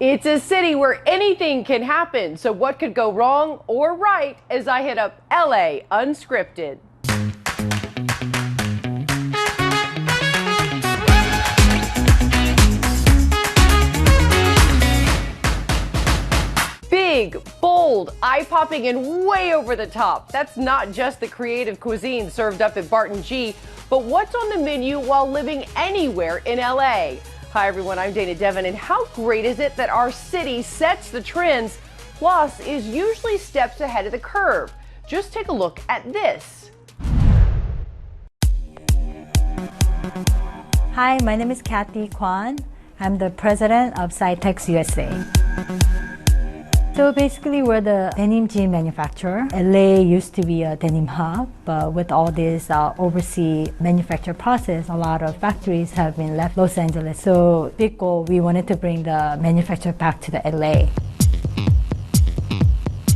It's a city where anything can happen, so what could go wrong or right as I hit up LA Unscripted. Big, bold, eye-popping, and way over the top. That's not just the creative cuisine served up at Barton G, but what's on the menu while living anywhere in LA. Hi everyone, I'm Dana Devon, and how great is it that our city sets the trends, plus is usually steps ahead of the curve. Just take a look at this. Hi, my name is Kathy Kwan. I'm the president of Scitex USA. So basically, we're the denim jean manufacturer. LA used to be a denim hub, but with all this overseas manufacture process, a lot of factories have been left Los Angeles. So big goal, we wanted to bring the manufacturer back to the LA.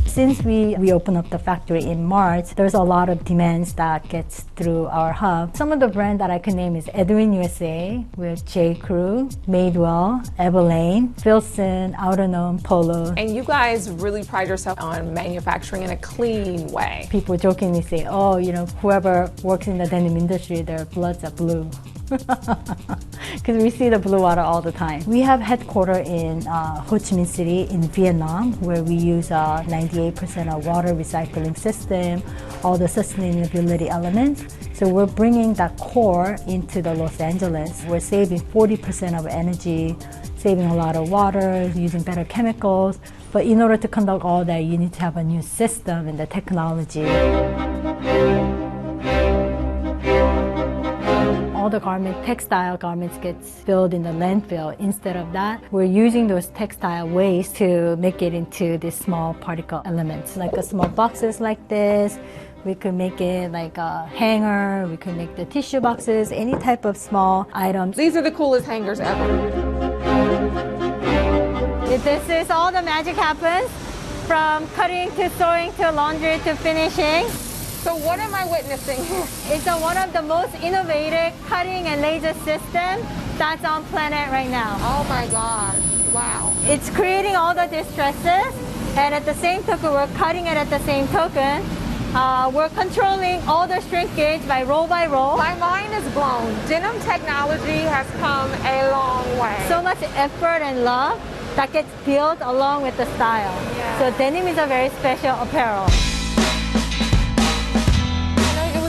Since we opened up the factory in March, there's a lot of demands that gets through our hub. Some of the brands that I can name is Edwin USA with J. Crew, Madewell, Everlane, Filson, Outerknown, Polo. And you guys really pride yourself on manufacturing in a clean way. People jokingly say, oh, you know, whoever works in the denim industry, their bloods are blue. Because we see the blue water all the time. We have headquarters in Ho Chi Minh City in Vietnam, where we use 98% of water recycling system, all the sustainability elements. So we're bringing that core into the Los Angeles. We're saving 40% of energy, saving a lot of water, using better chemicals. But in order to conduct all that, you need to have a new system and the technology. All the textile garments gets filled in the landfill. Instead of that, we're using those textile waste to make it into these small particle elements, like a small boxes like this. We could make it like a hanger. We could make the tissue boxes, any type of small items. These are the coolest hangers ever. This is all the magic happens, from cutting to sewing to laundry to finishing. So what am I witnessing here? It's one of the most innovative cutting and laser systems that's on planet right now. Oh my God, wow. It's creating all the distresses, and at the same token, we're cutting it at the same token. We're controlling all the shrinkage by roll. My mind is blown. Denim technology has come a long way. So much effort and love that gets built along with the style. Yeah. So denim is a very special apparel.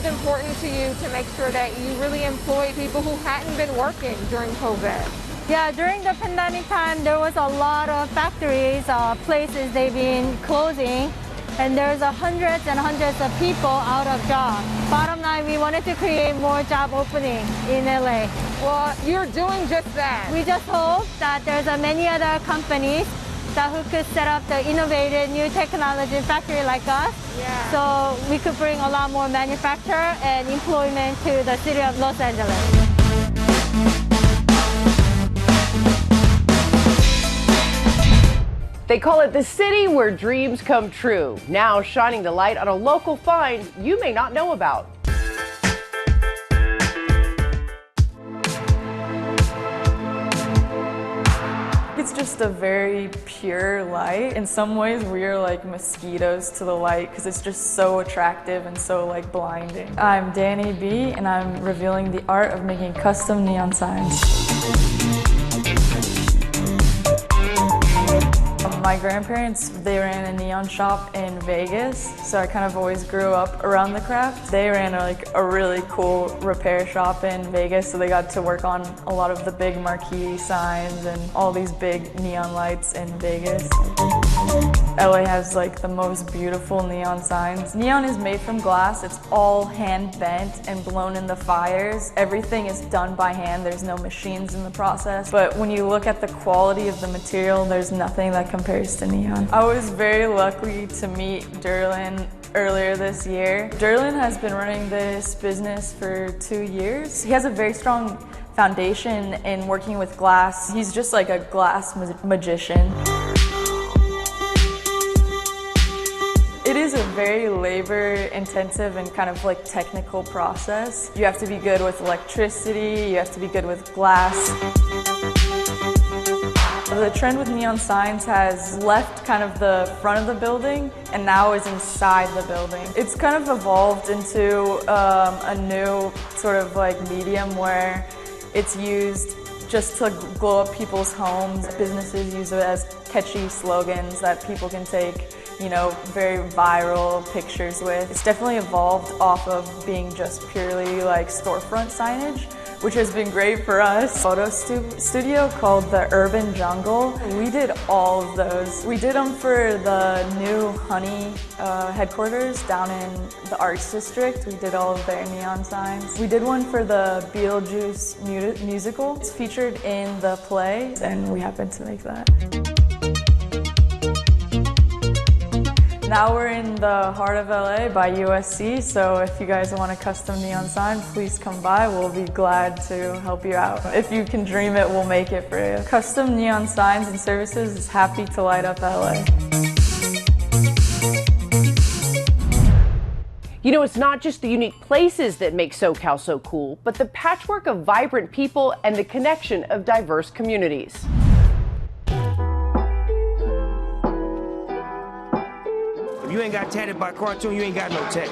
Important to you to make sure that you really employ people who hadn't been working during COVID? Yeah, during the pandemic time, there was a lot of factories, places they've been closing, and there's hundreds and hundreds of people out of job. Bottom line, we wanted to create more job opening in LA. Well, you're doing just that. We just hope that there's many other companies who could set up the innovative new technology factory like us. Yeah. So we could bring a lot more manufacture and employment to the city of Los Angeles. They call it the city where dreams come true. Now shining the light on a local find you may not know about. It's just a very pure light. In some ways, we're like mosquitoes to the light because it's just so attractive and so like blinding. I'm Danny B, and I'm revealing the art of making custom neon signs. My grandparents, they ran a neon shop in Vegas, so I kind of always grew up around the craft. They ran a really cool repair shop in Vegas, so they got to work on a lot of the big marquee signs and all these big neon lights in Vegas. LA has like the most beautiful neon signs. Neon is made from glass. It's all hand bent and blown in the fires. Everything is done by hand. There's no machines in the process. But when you look at the quality of the material, there's nothing that compares to neon. I was very lucky to meet Derlin earlier this year. Derlin has been running this business for 2 years. He has a very strong foundation in working with glass. He's just like a glass magician. It is a very labor-intensive and kind of like technical process. You have to be good with electricity, you have to be good with glass. The trend with neon signs has left kind of the front of the building and now is inside the building. It's kind of evolved into a new sort of like medium where it's used just to glow up people's homes. Businesses use it as catchy slogans that people can take, you know, very viral pictures with. It's definitely evolved off of being just purely like storefront signage, which has been great for us. Photo studio called the Urban Jungle. We did all of those. We did them for the new Honey headquarters down in the Arts District. We did all of their neon signs. We did one for the Beetlejuice musical. It's featured in the play, and we happened to make that. Now we're in the heart of LA by USC, so if you guys want a custom neon sign, please come by. We'll be glad to help you out. If you can dream it, we'll make it for you. Custom neon signs and services is happy to light up LA. You know, it's not just the unique places that make SoCal so cool, but the patchwork of vibrant people and the connection of diverse communities. If you ain't got tatted by cartoon, you ain't got no tat.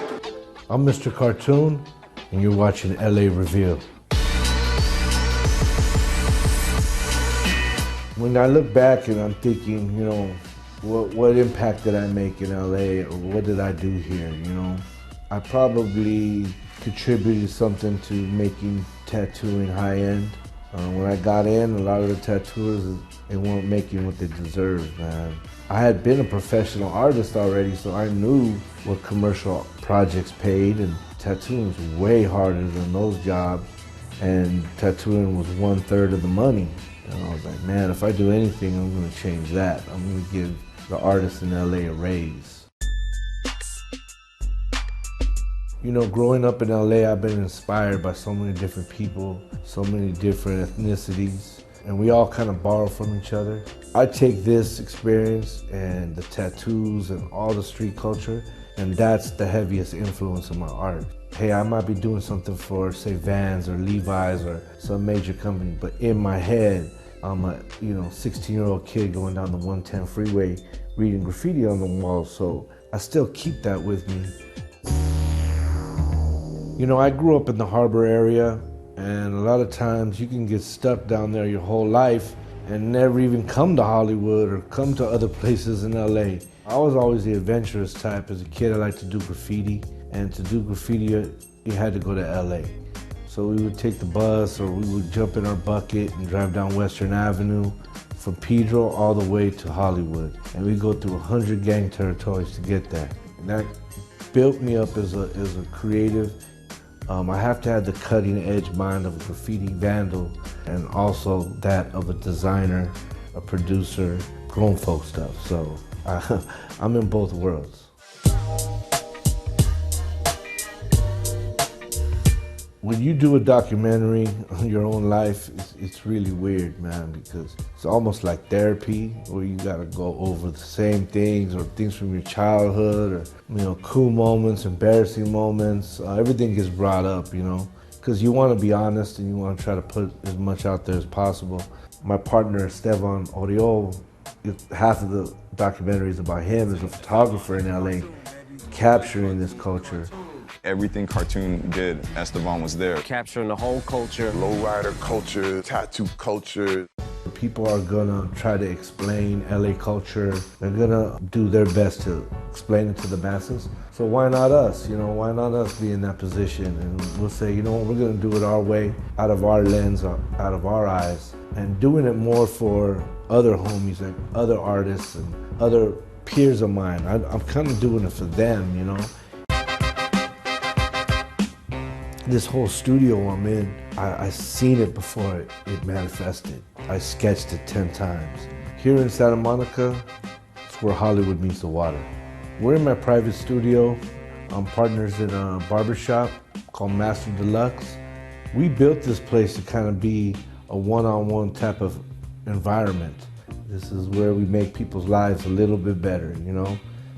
I'm Mr. Cartoon, and you're watching LA Reveal. When I look back and I'm thinking, you know, what impact did I make in LA, or what did I do here, you know? I probably contributed something to making tattooing high-end. When I got in, a lot of the tattooers, they weren't making what they deserved, man. I had been a professional artist already, so I knew what commercial projects paid, and tattooing was way harder than those jobs, and tattooing was 1/3 of the money. And I was like, man, if I do anything, I'm gonna change that. I'm gonna give the artists in LA a raise. You know, growing up in LA, I've been inspired by so many different people, so many different ethnicities, and we all kind of borrow from each other. I take this experience and the tattoos and all the street culture, and that's the heaviest influence of my art. Hey, I might be doing something for, say, Vans or Levi's or some major company, but in my head, I'm a 16-year-old kid going down the 110 freeway reading graffiti on the wall, so I still keep that with me. You know, I grew up in the harbor area, and a lot of times you can get stuck down there your whole life and never even come to Hollywood or come to other places in LA. I was always the adventurous type. As a kid, I liked to do graffiti, and to do graffiti, you had to go to LA. So we would take the bus, or we would jump in our bucket and drive down Western Avenue from Pedro all the way to Hollywood. And we'd go through 100 gang territories to get there. And that built me up as a creative. I have to have the cutting edge mind of a graffiti vandal, and also that of a designer, a producer, grown folk stuff. So I'm in both worlds. When you do a documentary on your own life, it's really weird, man, because it's almost like therapy, where you gotta go over the same things, or things from your childhood, or cool moments, embarrassing moments. Everything gets brought up, because you want to be honest and you want to try to put as much out there as possible. My partner, Esteban Oriol, half of the documentary is about him as a photographer in LA, capturing this culture. Everything Cartoon did, Esteban was there. Capturing the whole culture. Lowrider culture, tattoo culture. People are gonna try to explain LA culture. They're gonna do their best to explain it to the masses. So why not us? Why not us be in that position? And we'll say, we're gonna do it our way, out of our lens, out of our eyes, and doing it more for other homies, like other artists and other peers of mine. I'm kind of doing it for them, This whole studio I'm in, I seen it before it manifested. I sketched it 10 times. Here in Santa Monica, it's where Hollywood meets the water. We're in my private studio. I'm partners in a barbershop called Master Deluxe. We built this place to kind of be a one-on-one type of environment. This is where we make people's lives a little bit better,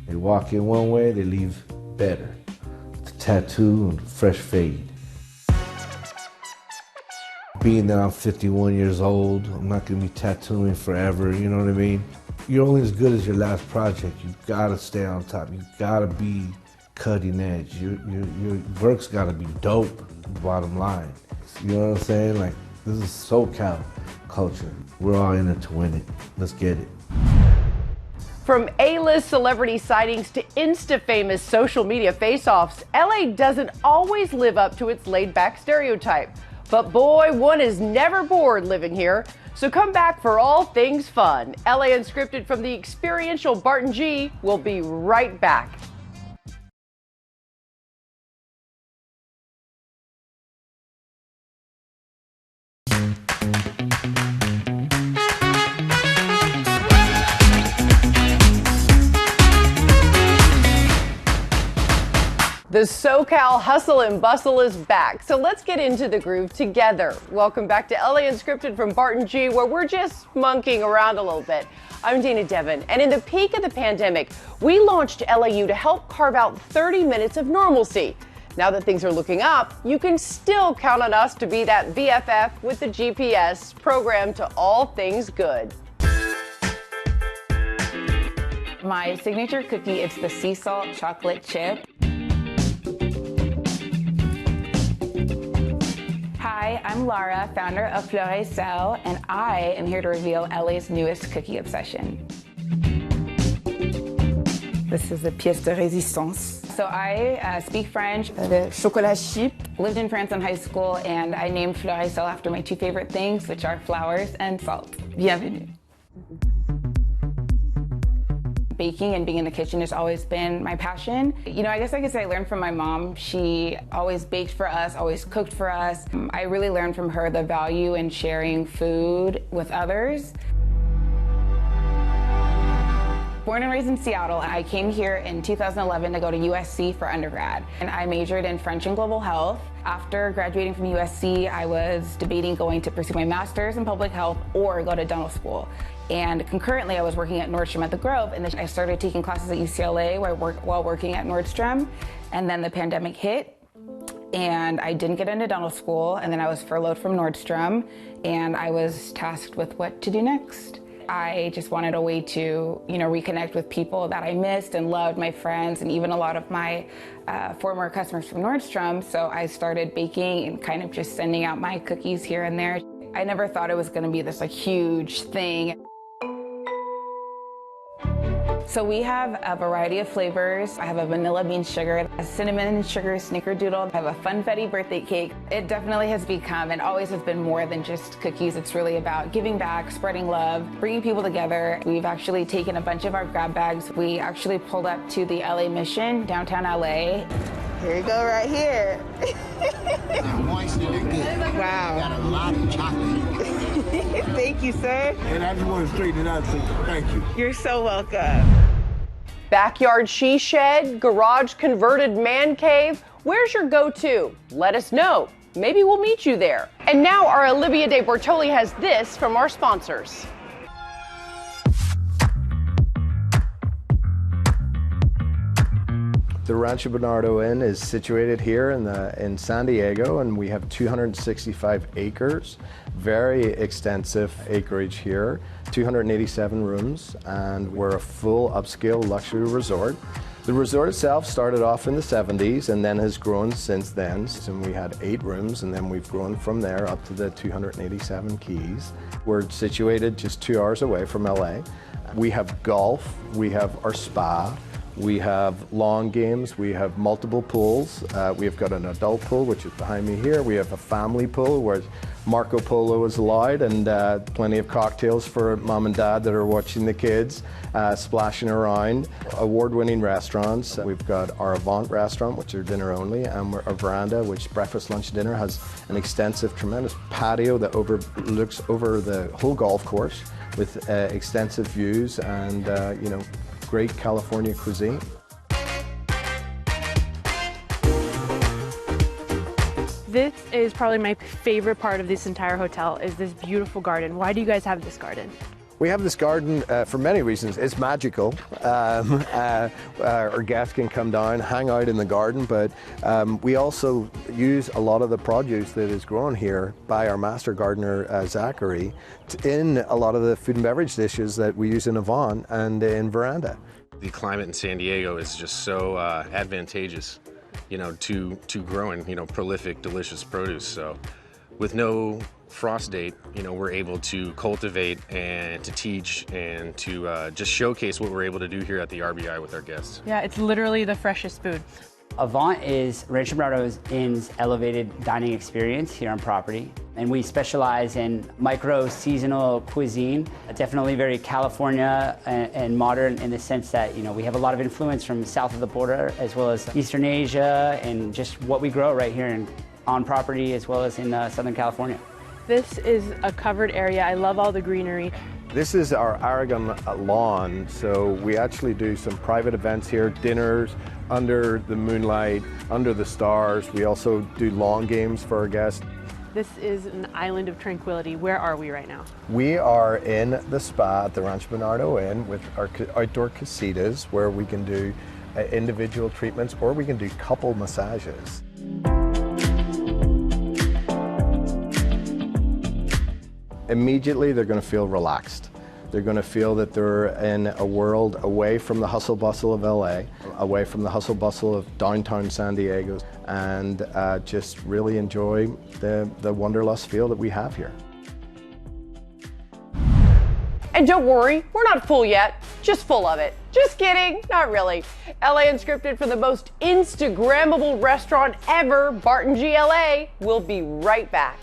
They walk in one way, they leave better. It's a tattoo and fresh fade. being that I'm 51 years old, I'm not gonna be tattooing forever, you know what I mean? You're only as good as your last project. You've gotta stay on top. You've gotta be cutting edge. Your work's gotta be dope, bottom line. You know what I'm saying? Like, this is SoCal culture. We're all in it to win it. Let's get it. From A-list celebrity sightings to Insta-famous social media face-offs, LA doesn't always live up to its laid-back stereotype. But boy, one is never bored living here. So come back for all things fun. LA Unscripted from the experiential Barton G will be right back. The SoCal hustle and bustle is back, so let's get into the groove together. Welcome back to LA Unscripted from Barton G, where we're just monkeying around a little bit. I'm Dana Devin, and in the peak of the pandemic, we launched LAU to help carve out 30 minutes of normalcy. Now that things are looking up, you can still count on us to be that BFF with the GPS, programmed to all things good. My signature cookie is the sea salt chocolate chip. Hi, I'm Lara, founder of Parfait, and I am here to reveal LA's newest cookie obsession. This is a pièce de résistance. So I speak French, the chocolat chip. Lived in France in high school, and I named Parfait after my two favorite things, which are flowers and salt. Bienvenue. Baking and being in the kitchen has always been my passion. You know, I guess I could say I learned from my mom. She always baked for us, always cooked for us. I really learned from her the value in sharing food with others. Born and raised in Seattle, I came here in 2011 to go to USC for undergrad, and I majored in French and global health. After graduating from USC, I was debating going to pursue my master's in public health or go to dental school. And concurrently, I was working at Nordstrom at the Grove, and then I started taking classes at UCLA while working at Nordstrom. And then the pandemic hit, and I didn't get into dental school, and then I was furloughed from Nordstrom, and I was tasked with what to do next. I just wanted a way to, reconnect with people that I missed and loved, my friends, and even a lot of my former customers from Nordstrom. So I started baking and kind of just sending out my cookies here and there. I never thought it was going to be this huge thing. So we have a variety of flavors. I have a vanilla bean sugar, a cinnamon sugar snickerdoodle. I have a funfetti birthday cake. It definitely has become and always has been more than just cookies. It's really about giving back, spreading love, bringing people together. We've actually taken a bunch of our grab bags. We actually pulled up to the LA Mission, downtown LA. Here you go, right here. Moist and good. Wow. Got a lot of chocolate. Thank you, sir. And I just want to straighten it out, so thank you. You're so welcome. Backyard she shed, garage converted man cave. Where's your go-to? Let us know. Maybe we'll meet you there. And now our Olivia De Bortoli has this from our sponsors. The Rancho Bernardo Inn is situated here in San Diego, and we have 265 acres, very extensive acreage here, 287 rooms, and we're a full upscale luxury resort. The resort itself started off in the 70s and then has grown since then. And we had 8 rooms, and then we've grown from there up to the 287 keys. We're situated just 2 hours away from LA. We have golf, we have our spa, we have lawn games, we have multiple pools. We've got an adult pool, which is behind me here. We have a family pool where Marco Polo is allowed, and plenty of cocktails for mom and dad that are watching the kids splashing around. Award-winning restaurants. We've got our Avant restaurant, which are dinner only, and our Veranda, which breakfast, lunch, dinner, has an extensive, tremendous patio that looks over the whole golf course with extensive views and, great California cuisine. This is probably my favorite part of this entire hotel, is this beautiful garden. Why do you guys have this garden? We have this garden for many reasons. It's magical. Our guests can come down, hang out in the garden, but we also use a lot of the produce that is grown here by our master gardener, Zachary, in a lot of the food and beverage dishes that we use in Avon and in Veranda. The climate in San Diego is just so advantageous, to growing, prolific, delicious produce. So with no frost date, we're able to cultivate and to teach and to just showcase what we're able to do here at the RBI with our guests. Yeah, it's literally the freshest food. Avant is Rancho Bernardo Inn's elevated dining experience here on property. And we specialize in micro-seasonal cuisine, definitely very California and modern in the sense that, we have a lot of influence from south of the border as well as Eastern Asia and just what we grow right here on property as well as in Southern California. This is a covered area. I love all the greenery. This is our Aragon Lawn, so we actually do some private events here, dinners under the moonlight, under the stars. We also do lawn games for our guests. This is an island of tranquility. Where are we right now? We are in the spa at the Rancho Bernardo Inn with our outdoor casitas where we can do individual treatments or we can do couple massages. Immediately they're going to feel relaxed. They're going to feel that they're in a world away from the hustle bustle of LA, away from the hustle bustle of downtown San Diego, and just really enjoy the wanderlust feel that we have here. And don't worry, we're not full yet, just full of it. Just kidding, not really. LA Unscripted for the most Instagrammable restaurant ever, Barton GLA. We'll be right back.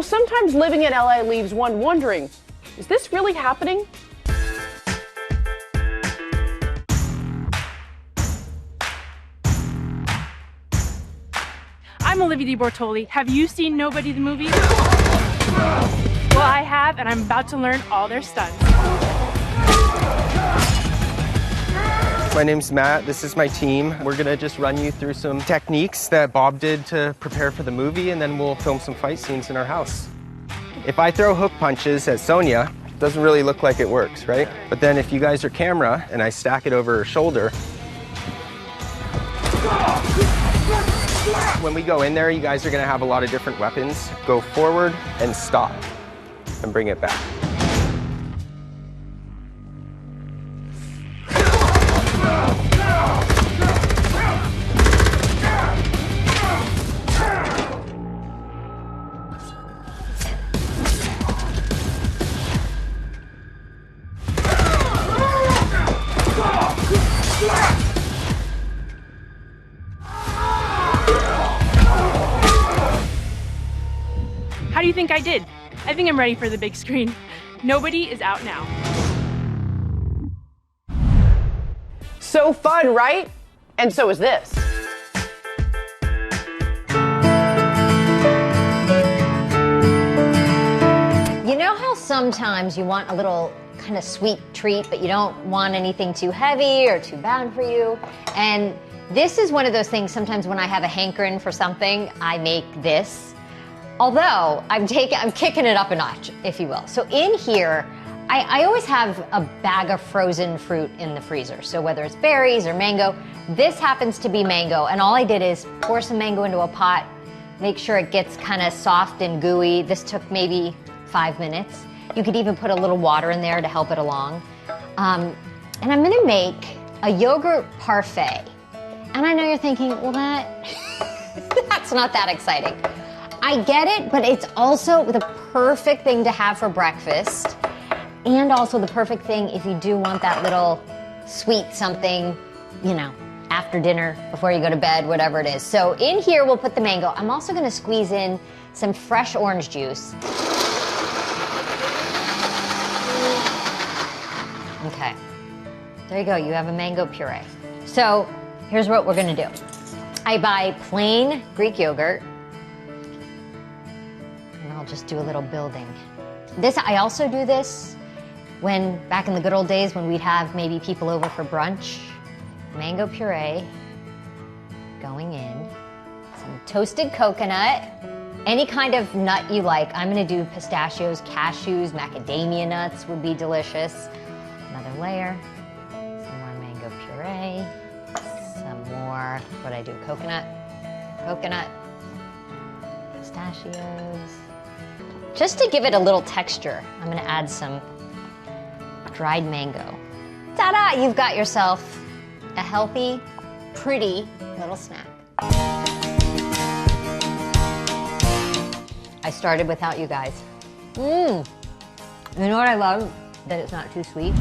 Sometimes living in LA leaves one wondering, is this really happening? I'm Olivia Di Bortoli. Have you seen Nobody the movie? Well, I have, and I'm about to learn all their stunts. My name's Matt, this is my team. We're gonna just run you through some techniques that Bob did to prepare for the movie, and then we'll film some fight scenes in our house. If I throw hook punches at Sonia, it doesn't really look like it works, right? But then if you guys are camera and I stack it over her shoulder, when we go in there, you guys are gonna have a lot of different weapons. Go forward and stop, and bring it back. How do you think I did? I think I'm ready for the big screen. Nobody is out now. So fun, right? And so is this. You know how sometimes you want a little kind of sweet treat, but you don't want anything too heavy or too bad for you? And this is one of those things sometimes when I have a hankering for something, I make this. Although I'm kicking it up a notch, if you will. So in here, I always have a bag of frozen fruit in the freezer. So whether it's berries or mango, this happens to be mango. And all I did is pour some mango into a pot, make sure it gets kind of soft and gooey. This took maybe 5 minutes. You could even put a little water in there to help it along. And I'm gonna make a yogurt parfait. And I know you're thinking, well, that's not that exciting. I get it, but it's also the perfect thing to have for breakfast and also the perfect thing if you do want that little sweet something, after dinner, before you go to bed, whatever it is. So in here, we'll put the mango. I'm also gonna squeeze in some fresh orange juice. Okay, there you go, you have a mango puree. So here's what we're gonna do. I buy plain Greek yogurt, and I'll just do a little building. I also do this when, back in the good old days when we'd have maybe people over for brunch. Mango puree going in, some toasted coconut, any kind of nut you like. I'm gonna do pistachios, cashews, macadamia nuts would be delicious. Another layer, some more mango puree, some more, what I do, coconut, pistachios. Just to give it a little texture, I'm gonna add some dried mango. Ta-da, you've got yourself a healthy, pretty little snack. I started without you guys. You know what I love? That it's not too sweet.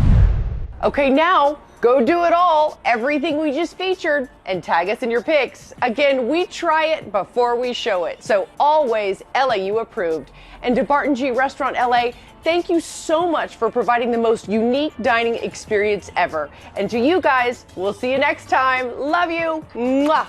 Okay, now go do it all, everything we just featured, and tag us in your pics. Again, we try it before we show it, so always LAU approved. And to Barton G Restaurant LA, thank you so much for providing the most unique dining experience ever. And to you guys, we'll see you next time. Love you. Mwah.